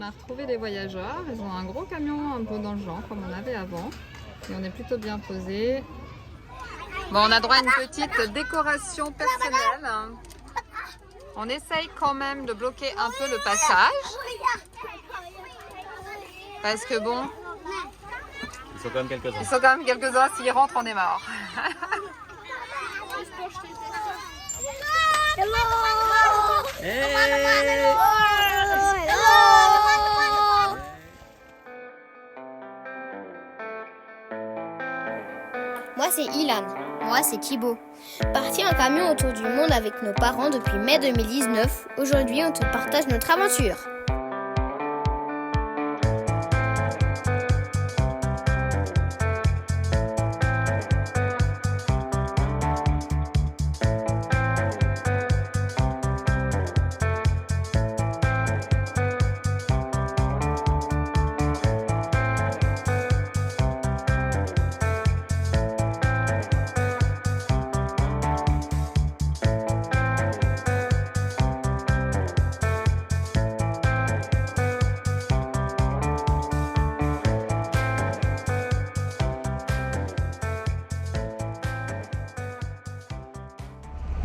a retrouvé les voyageurs. Ils ont un gros camion un peu dans le genre, comme on avait avant. Et on est plutôt bien posé. Bon, on a droit à une petite décoration personnelle. On essaye quand même de bloquer un peu le passage. Parce que bon... Ils sont quand même quelques-uns. Ils sont quand même quelques-uns, s'ils rentrent, on est mort. Hey! Moi c'est Ilan. Moi c'est Thibaut. Parti en camion autour du monde avec nos parents depuis mai 2019, aujourd'hui on te partage notre aventure.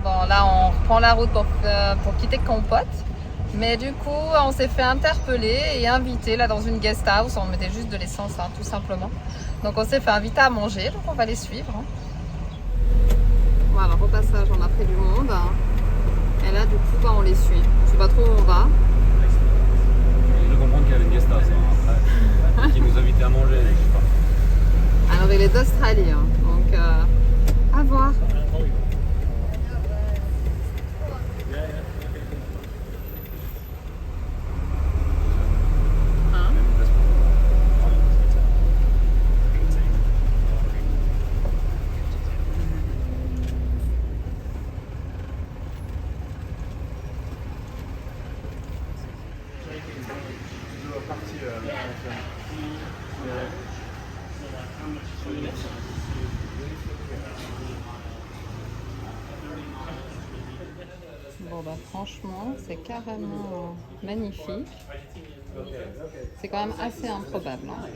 Bon, là, on reprend la route pour quitter Compote. Mais du coup, on s'est fait interpeller et inviter là dans une guest house. On mettait juste de l'essence, hein, tout simplement. Donc, on s'est fait inviter à manger. Donc, on va les suivre. Hein. Voilà, au passage, on a pris du monde. Et là, du coup, bah, on les suit. Je sais pas trop où on va. Je comprends qu'il y avait une guest house après, qui nous invitait à manger. Je sais pas. Alors, il est d'Australie. Hein. Donc, à voir. Bon bah franchement c'est carrément magnifique. C'est quand même assez improbable. Hein.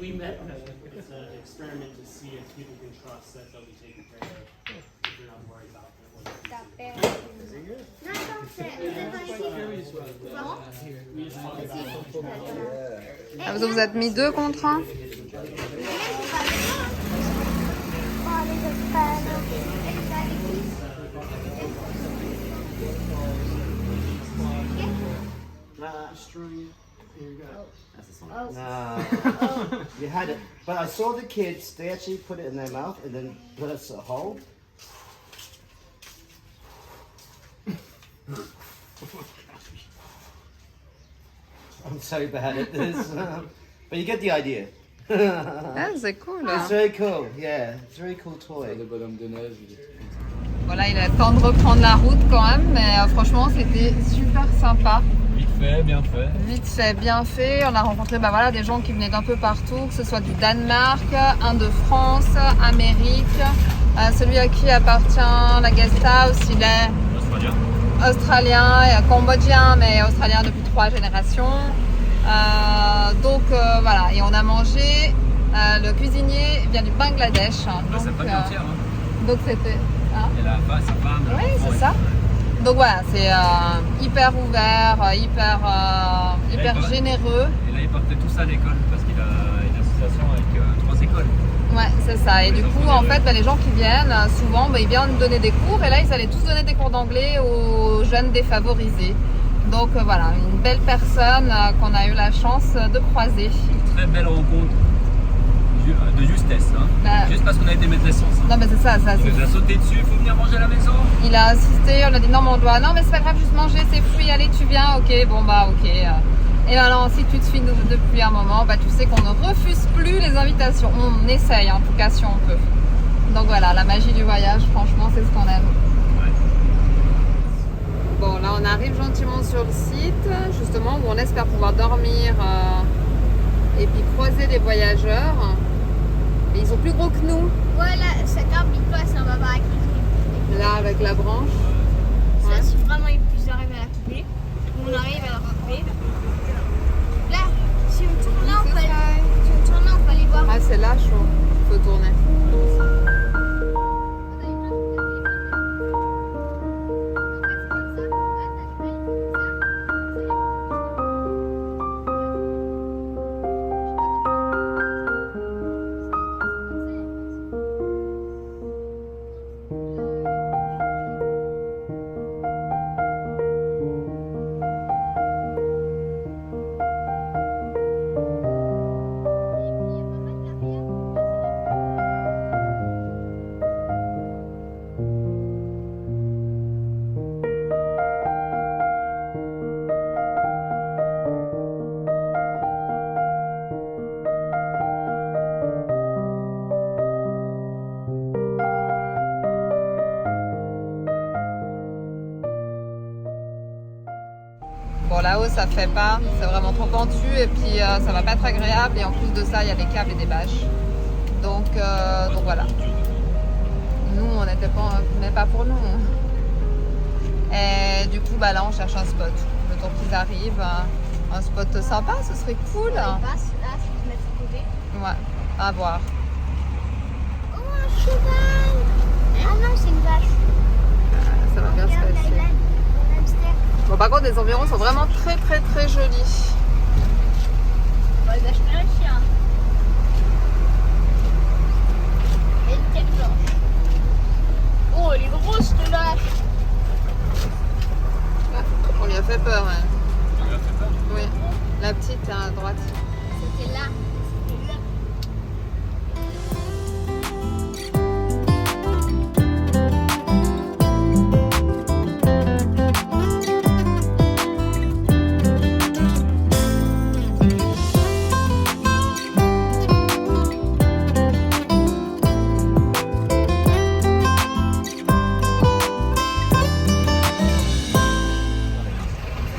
We met it's an experiment to see if people can trust that they'll be taken care of if you're not worried about Ah, vous êtes mis 2 contre 1 ? You had it, but I saw the kids. They actually put it in their mouth and then put us a hole. I'm so bad at this, but you get the idea. Ah, c'est cool. It's very cool. Yeah, it's a very cool toy. Le bonhomme de neige. Voilà, il a le temps de reprendre la route quand même, mais franchement c'était super sympa. Vite fait, bien fait. Vite fait, bien fait. On a rencontré bah, voilà, des gens qui venaient d'un peu partout, que ce soit du Danemark, un de France, Amérique. Celui à qui appartient la guest house, il est australien et cambodgien, mais australien depuis 3 générations. Donc voilà, et on a mangé. Le cuisinier vient du Bangladesh. Là, c'est pas entière. Hein. Donc c'était. Hein? Et là, sa femme. Oui, c'est ça. Donc voilà, c'est hyper ouvert, hyper généreux. Et là, ils partaient tous à l'école parce qu'il a une association avec 3 écoles. Ouais, c'est ça. Et du coup, en fait, les gens qui viennent, souvent, ils viennent donner des cours. Et là, ils allaient tous donner des cours d'anglais aux jeunes défavorisés. Donc voilà, une belle personne qu'on a eu la chance de croiser. Une très belle rencontre de justesse. Hein. Bah, juste parce qu'on a été mettre l'essence. Non, mais c'est ça. Il nous a sauté dessus, il faut venir manger à la maison. Il a insisté, on a dit non, mais on doit. Non, mais c'est pas grave, juste manger ces fruits. Allez, tu viens. Ok, bon, bah, ok. Et alors, si tu te suis depuis un moment, bah, tu sais qu'on ne refuse plus les invitations. On essaye, en tout cas, si on peut. Donc voilà, la magie du voyage, franchement, c'est ce qu'on aime. Ouais. Bon, là, on arrive gentiment sur le site, justement, où on espère pouvoir dormir et puis croiser les voyageurs. Mais ils sont plus gros que nous. Voilà, cet arbre il passe, on va voir avec les Là, avec la branche. Ça, si vraiment il puisse arriver à la Bon, là-haut, ça fait pas, c'est vraiment trop pentu et puis ça va pas être agréable. Et en plus de ça, il y a des câbles et des bâches. Donc voilà. Nous, on n'était pas, mais pas pour nous. Et du coup, là, on cherche un spot. Le temps qu'ils arrivent, un spot sympa, ce serait cool. Là, si tu mets de côté. Ouais, à voir. Oh, un cheval! Ah non, c'est une vache. Ça va bien se Regarde, passer. un hamster. Bon, par contre, les environs sont vraiment très très très jolis. On va acheter un chien. Et une tête blanche. Oh, elle est grosse, cette vache. On lui a fait peur, hein. On lui a fait peur. Oui, la petite à droite. C'était là. C'était là.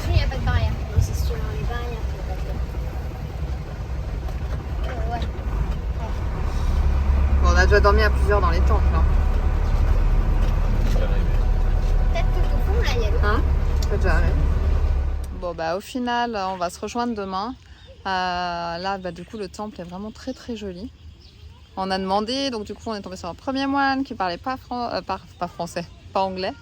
Il n'y a pas de barrière. Non, c'est sur les barrières. Ouais. Bon, on a déjà dormi à plusieurs dans les temples. Hein. Peut-être que au fond, là, il y a l'eau. Hein? C'est déjà arrivé. Bon, au final, on va se rejoindre demain. Là, du coup, le temple est vraiment très très joli. On a demandé, donc du coup, on est tombé sur un premier moine qui parlait pas français, pas anglais.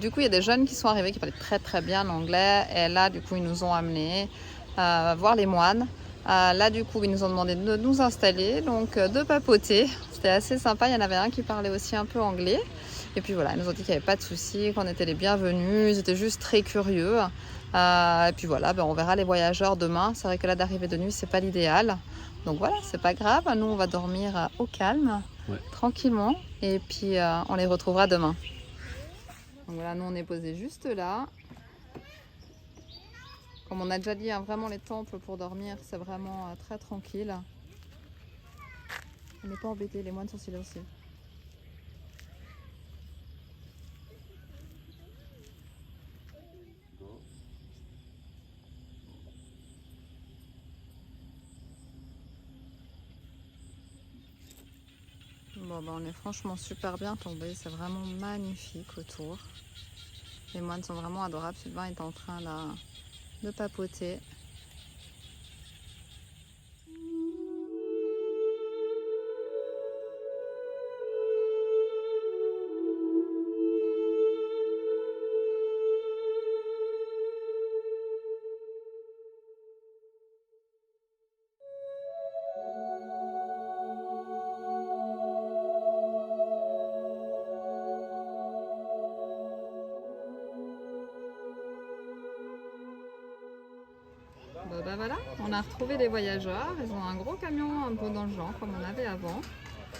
Du coup, il y a des jeunes qui sont arrivés qui parlaient très très bien l'anglais. Et là, du coup, ils nous ont amenés voir les moines. Là, du coup, ils nous ont demandé de nous installer, donc de papoter. C'était assez sympa. Il y en avait un qui parlait aussi un peu anglais. Et puis voilà, ils nous ont dit qu'il n'y avait pas de souci, qu'on était les bienvenus. Ils étaient juste très curieux. Et puis voilà, on verra les voyageurs demain. C'est vrai que là, d'arriver de nuit, c'est pas l'idéal. Donc voilà, c'est pas grave. Nous, on va dormir au calme, tranquillement. Et puis, on les retrouvera demain. Donc voilà, nous, on est posé juste là. Comme on a déjà dit, vraiment les temples pour dormir, c'est vraiment très tranquille. On n'est pas embêtés, les moines sont silencieux. Bon, on est franchement super bien tombé, c'est vraiment magnifique autour. Les moines sont vraiment adorables. Sylvain est en train là de papoter. Voilà, on a retrouvé les voyageurs. Ils ont un gros camion un peu dans le genre comme on avait avant.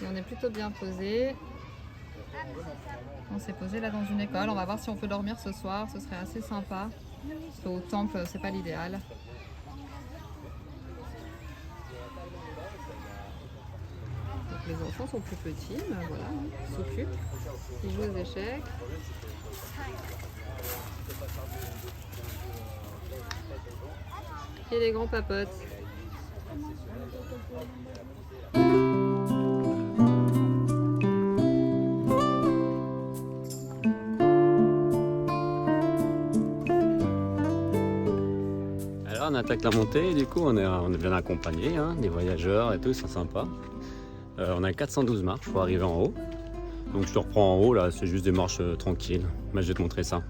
Et on est plutôt bien posé. On s'est posé là dans une école. On va voir si on peut dormir ce soir. Ce serait assez sympa. Parce qu'au temple, c'est pas l'idéal. Donc les enfants sont plus petits, mais voilà, ils s'occupent. Ils jouent aux échecs. Et les grands papotes. Alors on attaque la montée et du coup on est bien accompagné, hein, des voyageurs et tout, c'est sympa. On a 412 marches pour arriver en haut. Donc je te reprends en haut, là c'est juste des marches tranquilles. Mais je vais te montrer ça.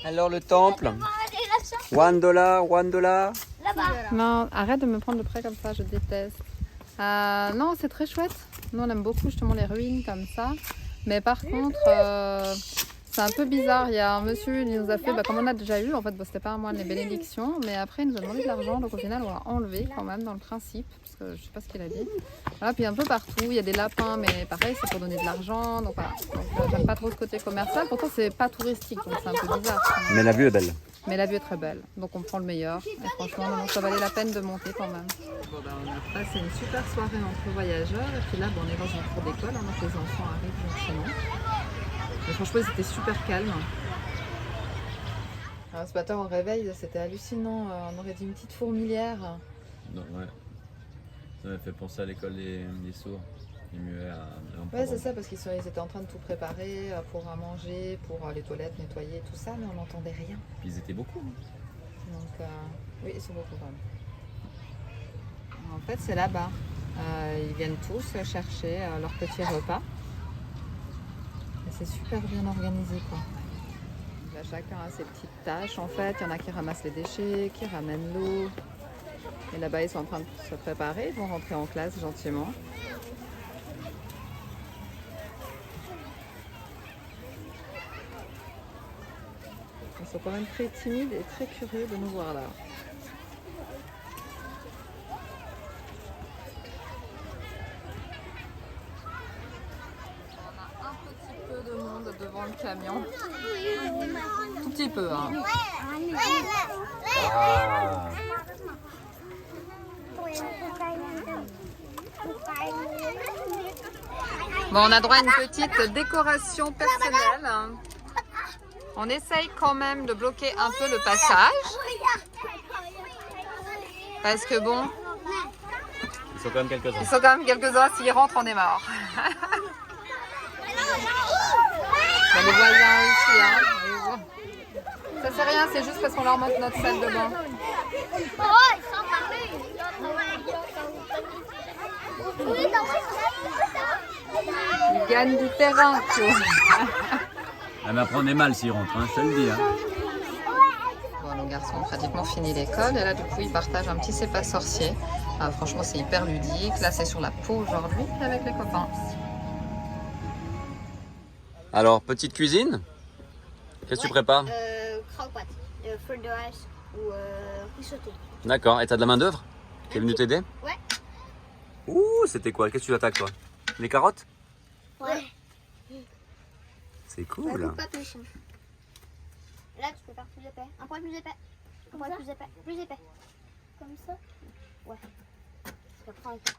Alors le temple. $1, $1. Là-bas. Non, arrête de me prendre de près comme ça, je déteste. Non, c'est très chouette. Nous, on aime beaucoup justement les ruines comme ça. Mais par contre, c'est un peu bizarre. Il y a un monsieur, il nous a fait, comme on a déjà eu, en fait, c'était pas un moine, les bénédictions. Mais après, il nous a demandé de l'argent. Donc au final, on l'a enlevé quand même dans le principe. Parce que je sais pas ce qu'il a dit. Voilà, puis un peu partout, il y a des lapins. Mais pareil, c'est pour donner de l'argent. Donc voilà. Donc, j'aime pas trop ce côté commercial. Pourtant, c'est pas touristique. Donc c'est un peu bizarre. Mais la vue est belle. Mais la vue est très belle, donc on prend le meilleur. Et franchement, non, ça valait la peine de monter quand même. Bon, on a passé une super soirée entre voyageurs. Et puis là, on est dans une cour d'école, donc les enfants arrivent gentiment. Mais franchement, c'était super calme. Alors, ce matin, au réveil, c'était hallucinant. On aurait dit une petite fourmilière. Non, ouais. Ça m'a fait penser à l'école des sourds. Les muets à Ouais, c'est ça, parce qu'ils étaient en train de tout préparer pour à manger, pour les toilettes, nettoyer, tout ça, mais on n'entendait rien. Puis ils étaient beaucoup. Donc, oui, ils sont beaucoup quand même. En fait, c'est là-bas. Ils viennent tous chercher leur petit repas. Et c'est super bien organisé, quoi. Là, chacun a ses petites tâches, en fait. Il y en a qui ramassent les déchets, qui ramènent l'eau. Et là-bas, ils sont en train de se préparer. Ils vont rentrer en classe gentiment. Ils sont quand même très timides et très curieux de nous voir là. On a un petit peu de monde devant le camion. Tout petit peu, hein. Ah. Bon, on a droit à une petite décoration personnelle. On essaye quand même de bloquer un peu le passage. Parce que bon, Ils sont quand même quelques-uns. ils sont quand même quelques-uns. S'ils rentrent, on est mort. On les voisins aussi, hein. Ça c'est rien, c'est juste parce qu'on leur montre notre salle de bain. Ils gagnent du terrain, tu vois. Ah, mais après on est mal s'ils rentrent, hein, je te le dis. Hein. Bon, nos garçons ont pratiquement fini l'école et là du coup ils partagent un petit c'est pas sorcier. Franchement c'est hyper ludique. Là c'est sur la peau aujourd'hui avec les copains. Alors, petite cuisine. Qu'est-ce que tu prépares? Croque-pâte, frites de rice ou risotto. D'accord, et t'as de la main d'œuvre qui est venue t'aider? Ouais. Ouh, c'était quoi? Qu'est-ce que tu attaques toi? Les carottes? Ouais. C'est cool. Pas plus. Là, tu peux faire plus épais. Un poil plus épais. Un poil plus épais. Plus épais. Comme ça? Ouais. Parce qu'après, on coupe.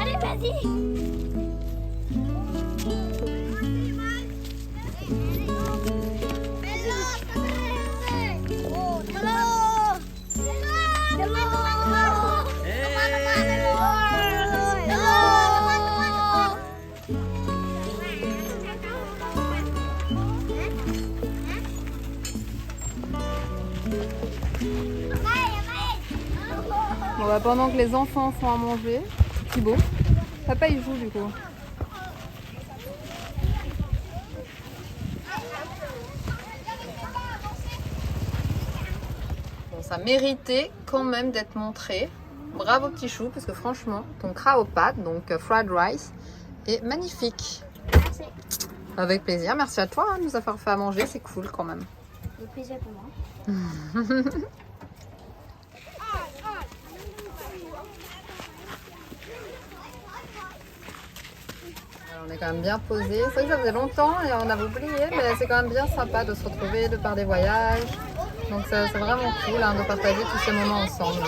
Allez, vas-y! Bon, bah, pendant que les enfants sont à manger, Thibaut, papa il joue du coup. Bon, ça méritait quand même d'être montré. Bravo petit chou, parce que franchement, ton kraopat, donc fried rice, est magnifique. Merci. Avec plaisir, merci à toi de nous avoir fait à manger, c'est cool quand même. Le plaisir pour moi. Alors, on est quand même bien posé. C'est vrai que ça faisait longtemps et on avait oublié, mais c'est quand même bien sympa de se retrouver, de par des voyages, Donc c'est vraiment cool hein, de partager tous ces moments ensemble.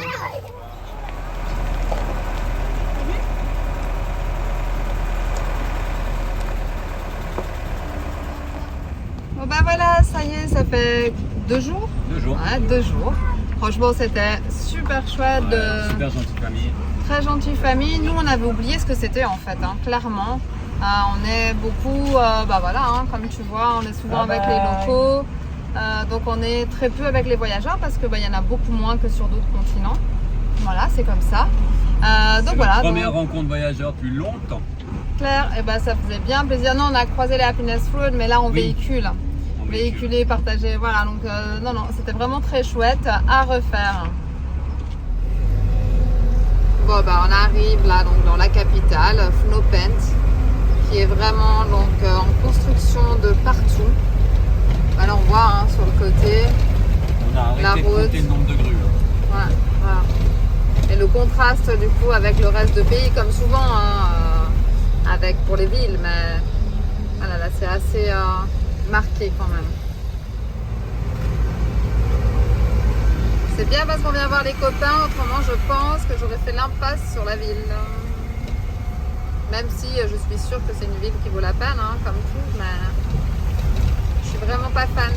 Bon bah voilà, ça y est, ça fait 2 jours. 2 jours. Ouais, 2 jours. Franchement, c'était super chouette. Ouais, super gentille famille. Très gentille famille. Nous, on avait oublié ce que c'était en fait, hein, clairement. On est beaucoup, bah voilà, hein, comme tu vois, on est souvent avec les locaux. Donc on est très peu avec les voyageurs parce que bah, y en a beaucoup moins que sur d'autres continents. Voilà, c'est comme ça. Donc voilà. Première rencontre voyageur depuis longtemps. Claire, et bah, ça faisait bien plaisir. Non, on a croisé les Happiness Road, mais là on véhicule. Véhiculer, partager, voilà. Donc non, c'était vraiment très chouette à refaire. Bon bah on arrive là donc dans la capitale, Phnom Penh, qui est vraiment donc en construction de partout. Bah, là on voit hein, sur le côté. On a arrêté la de route. compter le nombre de grues. Voilà, voilà. Et le contraste du coup avec le reste du pays, comme souvent, hein, avec pour les villes, mais voilà, là c'est assez marqué quand même. C'est bien parce qu'on vient voir les copains, autrement je pense que j'aurais fait l'impasse sur la ville. Même si je suis sûre que c'est une ville qui vaut la peine, hein, comme tout, mais je suis vraiment pas fan.